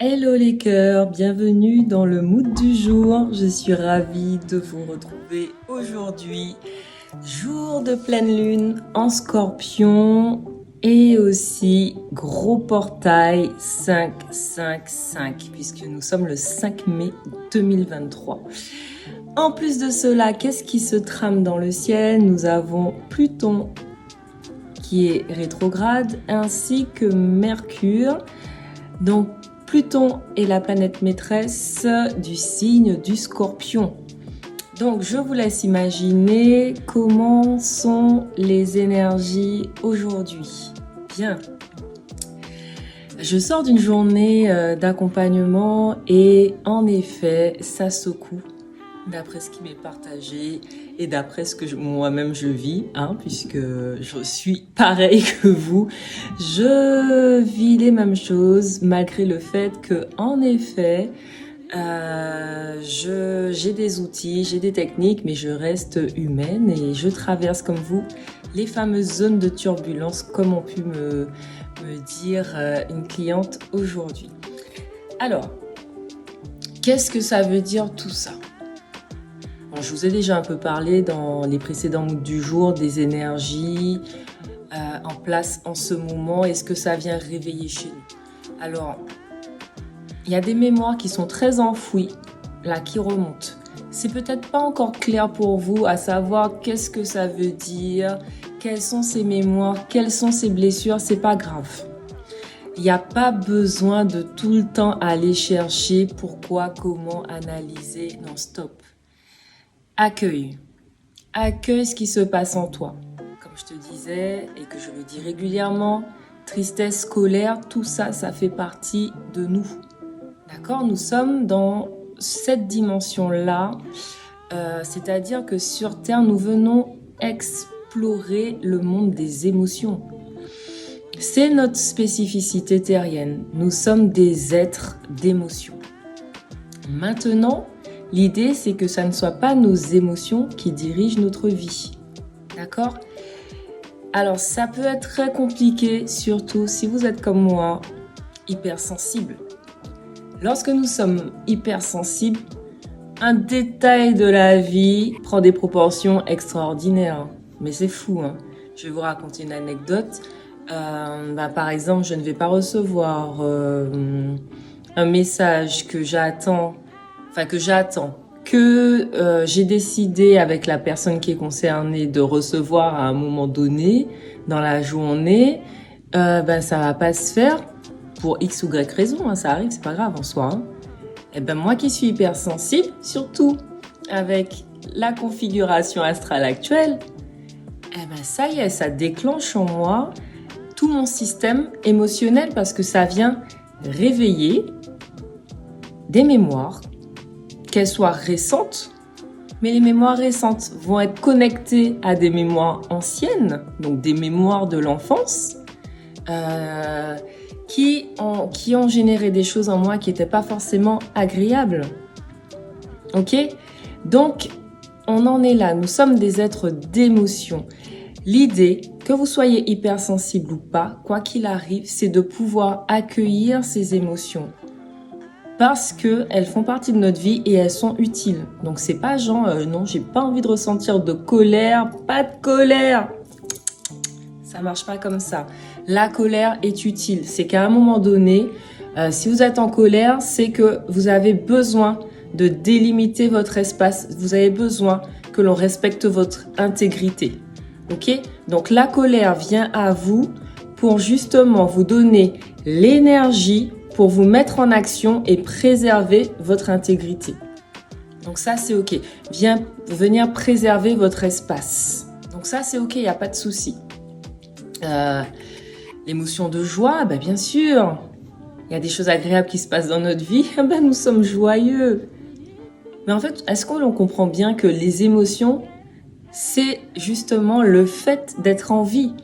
Hello les cœurs, bienvenue dans le mood du jour. Je suis ravie de vous retrouver aujourd'hui, jour de pleine lune en Scorpion et aussi gros portail 555 puisque nous sommes le 5 mai 2023. En plus de cela, qu'est-ce qui se trame dans le ciel? Nous avons Pluton qui est rétrograde ainsi que Mercure. Donc Pluton est la planète maîtresse du signe du Scorpion. Donc je vous laisse imaginer comment sont les énergies aujourd'hui. Bien. Je sors d'une journée d'accompagnement et en effet, ça secoue d'après ce qui m'est partagé et d'après ce que moi-même je vis, puisque je suis pareil que vous. Je vis les mêmes choses malgré le fait que, en effet, j'ai des outils, j'ai des techniques, mais je reste humaine et je traverse comme vous les fameuses zones de turbulence, comme ont pu me dire une cliente aujourd'hui. Alors, qu'est-ce que ça veut dire tout ça? Bon, je vous ai déjà un peu parlé dans les précédents moods du jour des énergies en place en ce moment et ce que ça vient réveiller chez nous. Alors, il y a des mémoires qui sont très enfouies, là, qui remontent. C'est peut-être pas encore clair pour vous à savoir qu'est-ce que ça veut dire, quelles sont ces mémoires, quelles sont ces blessures, c'est pas grave. Il n'y a pas besoin de tout le temps aller chercher pourquoi, comment, analyser, non, stop. Accueille. Accueille ce qui se passe en toi. Comme je te disais et que je le dis régulièrement, tristesse, colère, tout ça, ça fait partie de nous. D'accord? Nous sommes dans cette dimension-là, c'est-à-dire que sur Terre, nous venons explorer le monde des émotions. C'est notre spécificité terrienne. Nous sommes des êtres d'émotions. Maintenant, l'idée, c'est que ça ne soit pas nos émotions qui dirigent notre vie. D'accord? Alors, ça peut être très compliqué, surtout si vous êtes comme moi, hypersensible. Lorsque nous sommes hypersensibles, un détail de la vie prend des proportions extraordinaires. Mais c'est fou, hein. Je vais vous raconter une anecdote. Par exemple, je ne vais pas recevoir un message que j'attends, que j'ai décidé avec la personne qui est concernée de recevoir à un moment donné dans la journée, ça va pas se faire pour X ou Y raison, ça arrive, c'est pas grave en soi. Et moi qui suis hypersensible, surtout avec la configuration astrale actuelle, ça y est, ça déclenche en moi tout mon système émotionnel parce que ça vient réveiller des mémoires, qu'elles soient récentes, mais les mémoires récentes vont être connectées à des mémoires anciennes, donc des mémoires de l'enfance, qui ont généré des choses en moi qui n'étaient pas forcément agréables. Ok? Donc, on en est là. Nous sommes des êtres d'émotion. L'idée, que vous soyez hypersensible ou pas, quoi qu'il arrive, c'est de pouvoir accueillir ces émotions. Parce qu'elles font partie de notre vie et elles sont utiles. Donc, c'est pas genre, non, j'ai pas envie de ressentir de colère, pas de colère. Ça marche pas comme ça. La colère est utile. C'est qu'à un moment donné, si vous êtes en colère, c'est que vous avez besoin de délimiter votre espace. Vous avez besoin que l'on respecte votre intégrité. Ok? Donc la colère vient à vous pour justement vous donner l'énergie pour vous mettre en action et préserver votre intégrité. Donc ça, c'est ok. Venir préserver votre espace. Donc ça, c'est ok, il n'y a pas de souci. L'émotion de joie, bien sûr. Il y a des choses agréables qui se passent dans notre vie. Nous sommes joyeux. Mais en fait, est-ce qu'on comprend bien que les émotions, c'est justement le fait d'être en vie.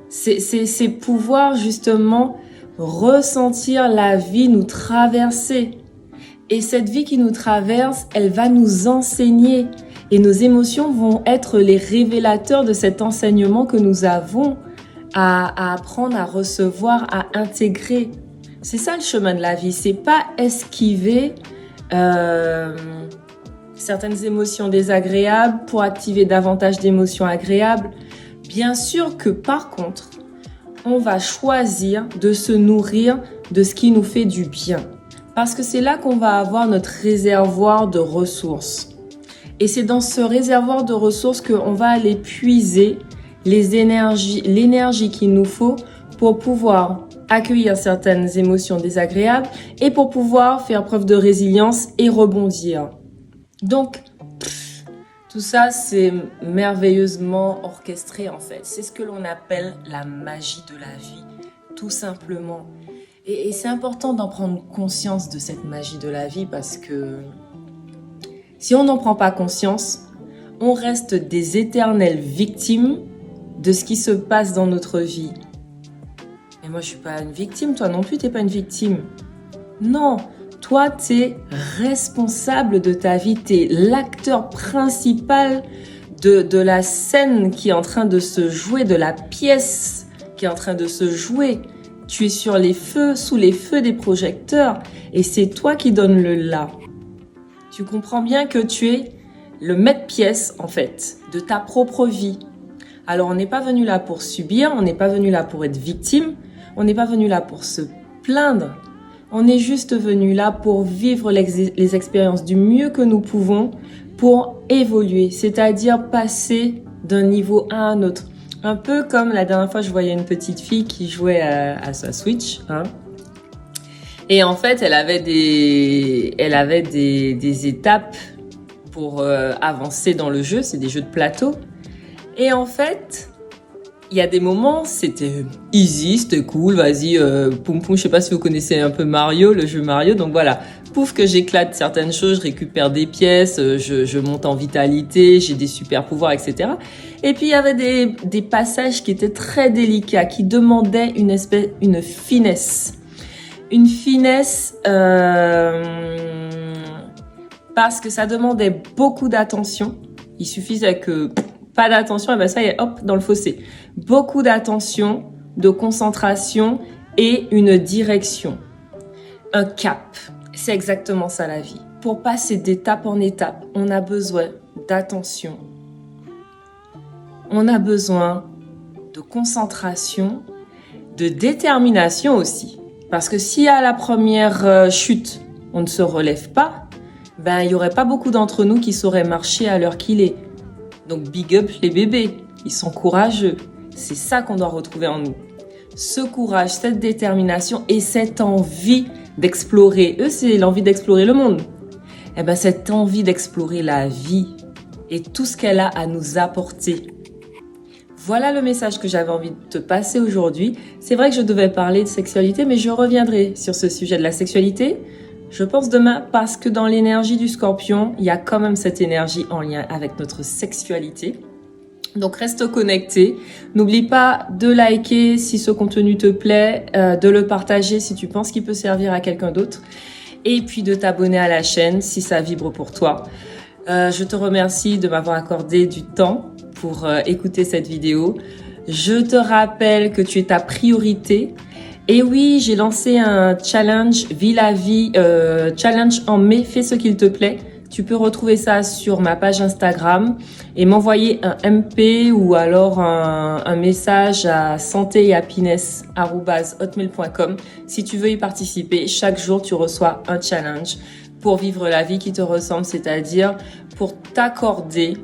C'est pouvoir justement ressentir la vie nous traverser. Et cette vie qui nous traverse, elle va nous enseigner. Et nos émotions vont être les révélateurs de cet enseignement que nous avons à apprendre, à recevoir, à intégrer. C'est ça le chemin de la vie, c'est pas esquiver certaines émotions désagréables pour activer davantage d'émotions agréables. Bien sûr que par contre, on va choisir de se nourrir de ce qui nous fait du bien. Parce que c'est là qu'on va avoir notre réservoir de ressources. Et c'est dans ce réservoir de ressources qu'on va aller puiser l'énergie qu'il nous faut pour pouvoir accueillir certaines émotions désagréables et pour pouvoir faire preuve de résilience et rebondir. Donc, tout ça, c'est merveilleusement orchestré en fait. C'est ce que l'on appelle la magie de la vie, tout simplement. Et c'est important d'en prendre conscience de cette magie de la vie parce que si on n'en prend pas conscience, on reste des éternelles victimes de ce qui se passe dans notre vie. Mais moi, je suis pas une victime, toi non plus, t'es pas une victime. Non, toi, t'es responsable de ta vie, t'es l'acteur principal de la scène qui est en train de se jouer, de la pièce qui est en train de se jouer. Tu es sur les feux, sous les feux des projecteurs, et c'est toi qui donnes le là. Tu comprends bien que tu es le maître-pièce, en fait, de ta propre vie. Alors, on n'est pas venu là pour subir, on n'est pas venu là pour être victime, on n'est pas venu là pour se plaindre. On est juste venu là pour vivre les expériences du mieux que nous pouvons pour évoluer, c'est-à-dire passer d'un niveau à un autre. Un peu comme la dernière fois, je voyais une petite fille qui jouait à sa Switch, hein. Et en fait, elle avait des étapes pour avancer dans le jeu. C'est des jeux de plateau. Et en fait, il y a des moments, c'était easy, c'était cool. Vas-y, poum poum. Je sais pas si vous connaissez un peu Mario, le jeu Mario. Donc voilà, pouf que j'éclate certaines choses, je récupère des pièces, je monte en vitalité, j'ai des super pouvoirs, etc. Et puis il y avait des passages qui étaient très délicats, qui demandaient une finesse. Une finesse parce que ça demandait beaucoup d'attention. Il suffisait que pas d'attention, et ben ça y est, hop, dans le fossé. Beaucoup d'attention, de concentration et une direction. Un cap. C'est exactement ça la vie. Pour passer d'étape en étape, on a besoin d'attention. On a besoin de concentration, de détermination aussi. Parce que si à la première chute, on ne se relève pas, ben il y aurait pas beaucoup d'entre nous qui sauraient marcher à l'heure qu'il est. Donc big up les bébés, ils sont courageux. C'est ça qu'on doit retrouver en nous. Ce courage, cette détermination et cette envie d'explorer. Eux, c'est l'envie d'explorer le monde. Eh ben cette envie d'explorer la vie et tout ce qu'elle a à nous apporter. Voilà le message que j'avais envie de te passer aujourd'hui. C'est vrai que je devais parler de sexualité, mais je reviendrai sur ce sujet de la sexualité, je pense demain, parce que dans l'énergie du Scorpion, il y a quand même cette énergie en lien avec notre sexualité. Donc reste connecté. N'oublie pas de liker si ce contenu te plaît, de le partager si tu penses qu'il peut servir à quelqu'un d'autre, et puis de t'abonner à la chaîne si ça vibre pour toi. Je te remercie de m'avoir accordé du temps pour écouter cette vidéo. Je te rappelle que tu es ta priorité. Et oui, j'ai lancé un challenge, vis la vie, challenge en mai, fais ce qu'il te plaît. Tu peux retrouver ça sur ma page Instagram et m'envoyer un MP ou alors un message à santéethappiness@hotmail.com si tu veux y participer. Chaque jour, tu reçois un challenge pour vivre la vie qui te ressemble, c'est-à-dire pour t'accorder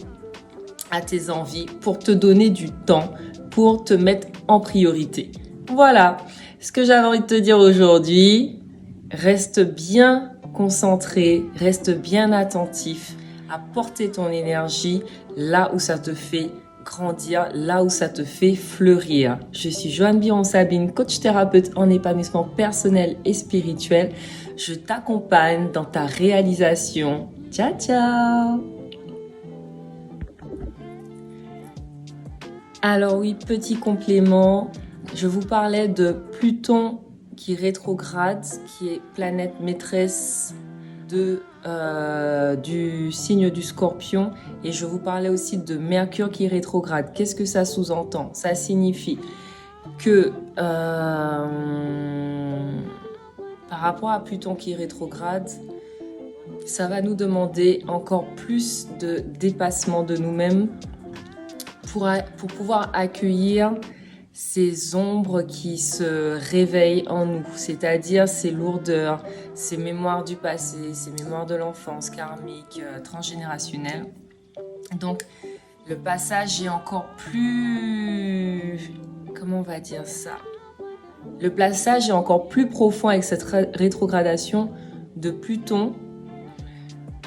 à tes envies, pour te donner du temps, pour te mettre en priorité. Voilà ce que j'avais envie de te dire aujourd'hui. Reste bien concentré, reste bien attentif à porter ton énergie là où ça te fait grandir, là où ça te fait fleurir. Je suis Joanne Biron-Sabine, coach thérapeute en épanouissement personnel et spirituel. Je t'accompagne dans ta réalisation. Ciao, ciao! Alors oui, petit complément, je vous parlais de Pluton qui rétrograde, qui est planète maîtresse du signe du Scorpion, et je vous parlais aussi de Mercure qui rétrograde. Qu'est-ce que ça sous-entend? Ça signifie que par rapport à Pluton qui est rétrograde, ça va nous demander encore plus de dépassement de nous-mêmes pour pouvoir accueillir ces ombres qui se réveillent en nous, c'est-à-dire ces lourdeurs, ces mémoires du passé, ces mémoires de l'enfance karmique, transgénérationnelle. Donc, le passage est encore plus... Comment on va dire ça? Le passage est encore plus profond avec cette rétrogradation de Pluton.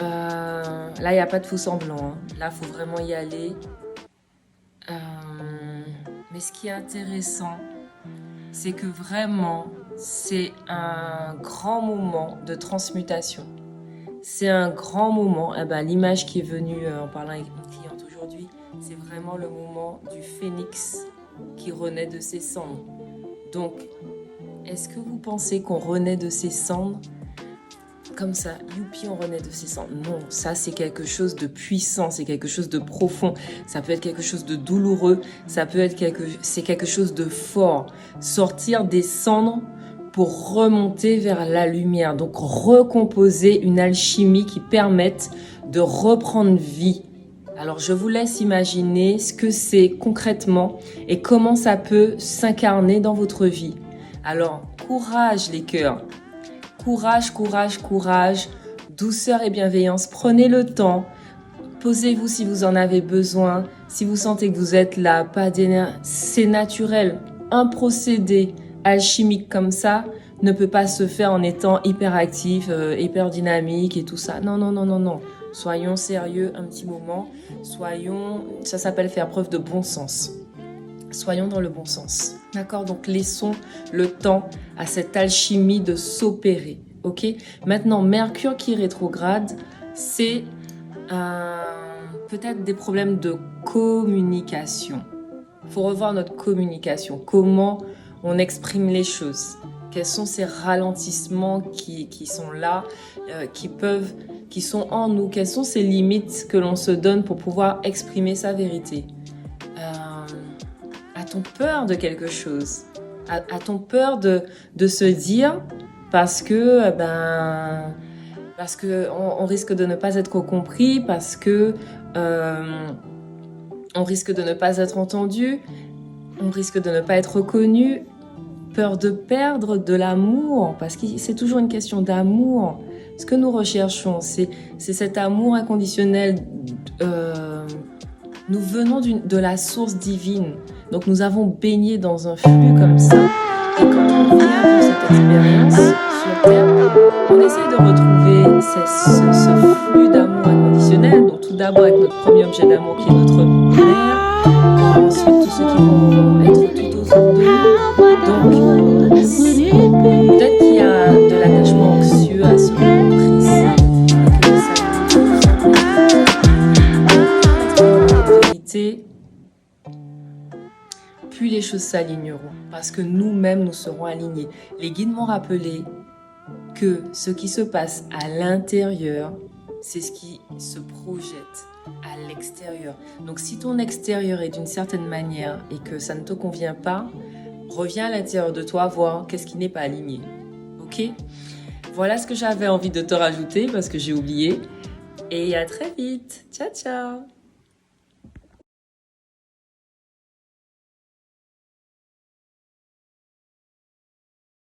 Là, il n'y a pas de faux semblant. Hein. Là, il faut vraiment y aller. Mais ce qui est intéressant, c'est que vraiment, c'est un grand moment de transmutation. C'est un grand moment. Eh ben, l'image qui est venue en parlant avec une cliente aujourd'hui, c'est vraiment le moment du phénix qui renaît de ses cendres. Donc, est-ce que vous pensez qu'on renaît de ses cendres comme ça, youpi, on renaît de ses cendres? Non, ça c'est quelque chose de puissant, c'est quelque chose de profond, ça peut être quelque chose de douloureux, ça peut être quelque chose de fort. Sortir des cendres pour remonter vers la lumière, donc recomposer une alchimie qui permette de reprendre vie. Alors je vous laisse imaginer ce que c'est concrètement et comment ça peut s'incarner dans votre vie. Alors, courage les cœurs. Courage, courage, courage, douceur et bienveillance. Prenez le temps. Posez-vous si vous en avez besoin. Si vous sentez que vous êtes là, pas d'énergie, c'est naturel. Un procédé alchimique comme ça ne peut pas se faire en étant hyperactif, hyper dynamique et tout ça. Non, non, non, non, non. Soyons sérieux un petit moment. Ça s'appelle faire preuve de bon sens. Soyons dans le bon sens. D'accord? Donc, laissons le temps à cette alchimie de s'opérer. Ok? Maintenant, Mercure qui est rétrograde, c'est peut-être des problèmes de communication. Il faut revoir notre communication. Comment on exprime les choses? Quels sont ces ralentissements qui sont là, qui sont en nous? Quelles sont ces limites que l'on se donne pour pouvoir exprimer sa vérité? A-t-on peur de quelque chose? A-t-on peur de se dire parce que on risque de ne pas être compris, parce que on risque de ne pas être entendu, on risque de ne pas être reconnu, peur de perdre de l'amour, parce que c'est toujours une question d'amour. Ce que nous recherchons, c'est cet amour inconditionnel. Nous venons de la source divine. Donc nous avons baigné dans un flux comme ça. Et quand on vient de cette expérience sur Terre, on essaie de retrouver ce flux d'amour inconditionnel. Donc tout d'abord avec notre premier objet d'amour qui est notre mère. Ensuite tous ceux qui vont être tout autour de nous. Donc peut-être qu'il y a de l'attachement anxieux à ce moment précis. Puis les choses s'aligneront, parce que nous-mêmes nous serons alignés. Les guides m'ont rappelé que ce qui se passe à l'intérieur, c'est ce qui se projette à l'extérieur. Donc si ton extérieur est d'une certaine manière et que ça ne te convient pas, reviens à l'intérieur de toi voir qu'est-ce qui n'est pas aligné. Ok? Voilà ce que j'avais envie de te rajouter parce que j'ai oublié. Et à très vite. Ciao, ciao!